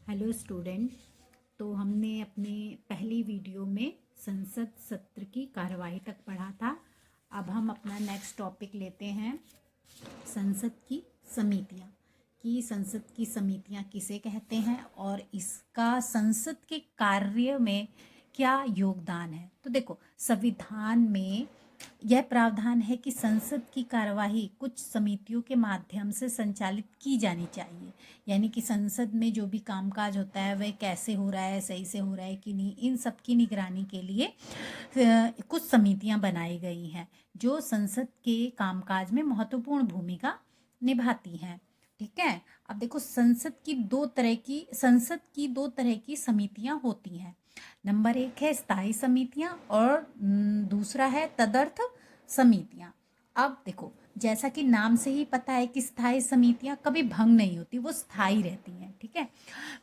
Hello student. तो हमने अपने पहली वीडियो में संसद सत्र की कार्यवाही तक पढ़ा था। अब हम अपना नेक्स्ट टॉपिक लेते हैं संसद की समितियां। कि संसद की समितियां किसे कहते हैं और इसका संसद के कार्य में क्या योगदान है। तो देखो, संविधान में यह प्रावधान है कि संसद की कार्यवाही कुछ समितियों के माध्यम से संचालित की जानी चाहिए। यानी कि संसद में जो भी कामकाज होता है वह कैसे हो रहा है, सही से हो रहा है कि नहीं, इन सब की निगरानी के लिए कुछ समितियां बनाई गई हैं जो संसद के कामकाज में महत्वपूर्ण भूमिका निभाती हैं। ठीक है। अब देखो, संसद की दो तरह की समितियां होती हैं। नंबर एक है स्थायी समितियां और दूसरा है तदर्थ समितियां। अब देखो, जैसा कि नाम से ही पता है कि स्थायी समितियां कभी भंग नहीं होती, वो स्थायी रहती हैं। ठीक है।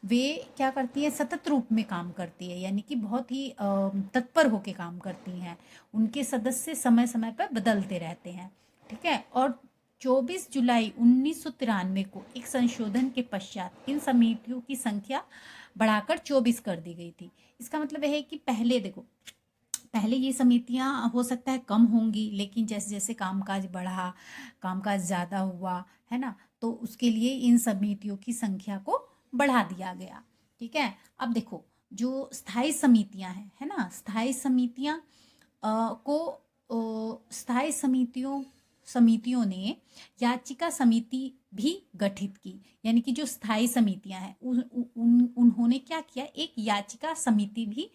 वे क्या करती है, सतत रूप में काम करती है, यानी कि बहुत ही तत्पर होकर काम करती हैं। उनके सदस्य समय समय पर बदलते रहते हैं। ठीक है। और 24 जुलाई 1993 को एक संशोधन के पश्चात इन समितियों की संख्या बढ़ाकर 24 कर दी गई थी। इसका मतलब है कि पहले ये समितियां हो सकता है कम होंगी, लेकिन जैसे जैसे कामकाज बढ़ा, कामकाज ज़्यादा हुआ है ना, तो उसके लिए इन समितियों की संख्या को बढ़ा दिया गया। ठीक है। अब देखो, जो स्थायी समितियां हैं, है ना, स्थायी समितियों ने याचिका समिति भी गठित की। यानी कि जो स्थायी समितियां हैं उन्होंने क्या किया, एक याचिका समिति भी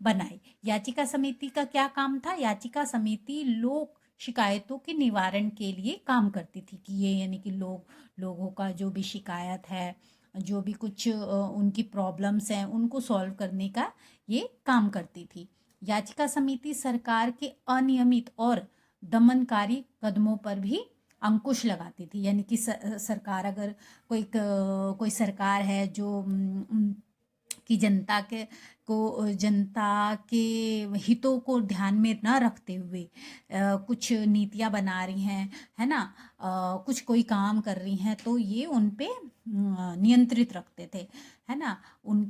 बनाई। याचिका समिति का क्या काम था? याचिका समिति लोक शिकायतों के निवारण के लिए काम करती थी। कि ये यानी कि लोगों का जो भी शिकायत है, जो भी कुछ उनकी प्रॉब्लम्स हैं, उनको सॉल्व करने का ये काम करती थी। याचिका समिति सरकार के अनियमित और दमनकारी कदमों पर भी अंकुश लगाती थी। यानी कि सरकार, अगर कोई सरकार है जो कि जनता के हितों को ध्यान में न रखते हुए कुछ नीतियां बना रही हैं, है ना, कुछ कोई काम कर रही हैं, तो ये उन पे नियंत्रित रखते थे, है ना, उन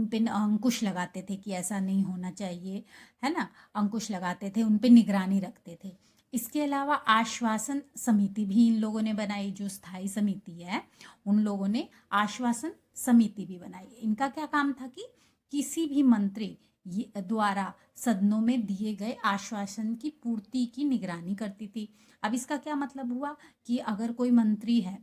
पे अंकुश लगाते थे कि ऐसा नहीं होना चाहिए, है ना, अंकुश लगाते थे, उन पे निगरानी रखते थे। इसके अलावा आश्वासन समिति भी इन लोगों ने बनाई। जो स्थायी समिति है, उन लोगों ने आश्वासन समिति भी बनाई। इनका क्या काम था कि किसी भी मंत्री द्वारा सदनों में दिए गए आश्वासन की पूर्ति की निगरानी करती थी। अब इसका क्या मतलब हुआ कि अगर कोई मंत्री है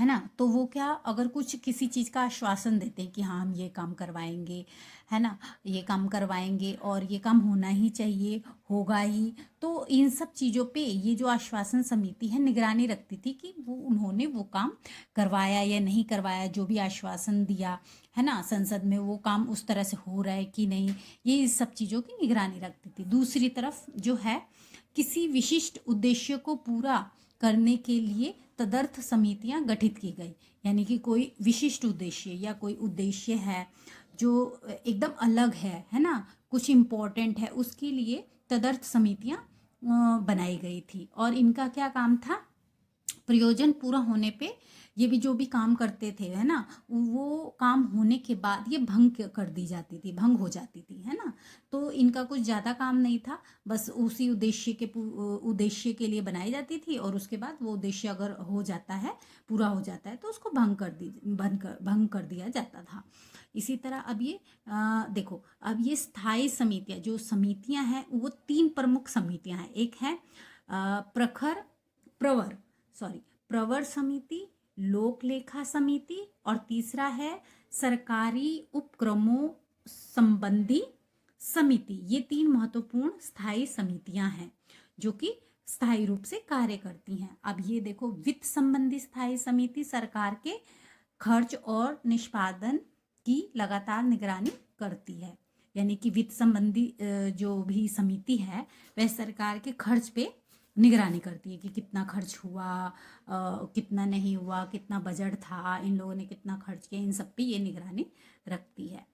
ना, तो वो क्या, अगर कुछ किसी चीज़ का आश्वासन देते हैं कि हाँ हम ये काम करवाएंगे, है ना, ये काम करवाएंगे और ये काम होना ही चाहिए, होगा ही, तो इन सब चीज़ों पे ये जो आश्वासन समिति है निगरानी रखती थी कि उन्होंने वो काम करवाया या नहीं करवाया। जो भी आश्वासन दिया, है ना, संसद में, वो काम उस तरह से हो रहा है कि नहीं, ये इस सब चीज़ों की निगरानी रखती थी। दूसरी तरफ जो है, किसी विशिष्ट उद्देश्य को पूरा करने के लिए तदर्थ समितियां गठित की गई। यानी कि कोई विशिष्ट उद्देश्य या कोई उद्देश्य है जो एकदम अलग है ना, कुछ इम्पोर्टेंट है, उसके लिए तदर्थ समितियां बनाई गई थी। और इनका क्या काम था, प्रयोजन पूरा होने पे ये भी जो भी काम करते थे, है ना, वो काम होने के बाद ये भंग हो जाती थी, है ना। तो इनका कुछ ज़्यादा काम नहीं था, बस उसी उद्देश्य के लिए बनाई जाती थी, और उसके बाद वो उद्देश्य अगर पूरा हो जाता है तो उसको भंग कर दिया जाता था। इसी तरह अब ये देखो, अब ये स्थायी समितियां, जो समितियां हैं, वो 3 प्रमुख समितियां हैं। एक है प्रवर प्रवर समिति, लोक लेखा समिति, और तीसरा है सरकारी उपक्रमों संबंधी समिति। ये 3 महत्वपूर्ण स्थायी समितियां हैं जो कि स्थायी रूप से कार्य करती हैं। अब ये देखो, वित्त संबंधी स्थायी समिति सरकार के खर्च और निष्पादन की लगातार निगरानी करती है। यानी कि वित्त संबंधी जो भी समिति है, वह सरकार के खर्च पे निगरानी करती है कि कितना खर्च हुआ, कितना नहीं हुआ, कितना बजट था, इन लोगों ने कितना खर्च किया, इन सब पे ये निगरानी रखती है।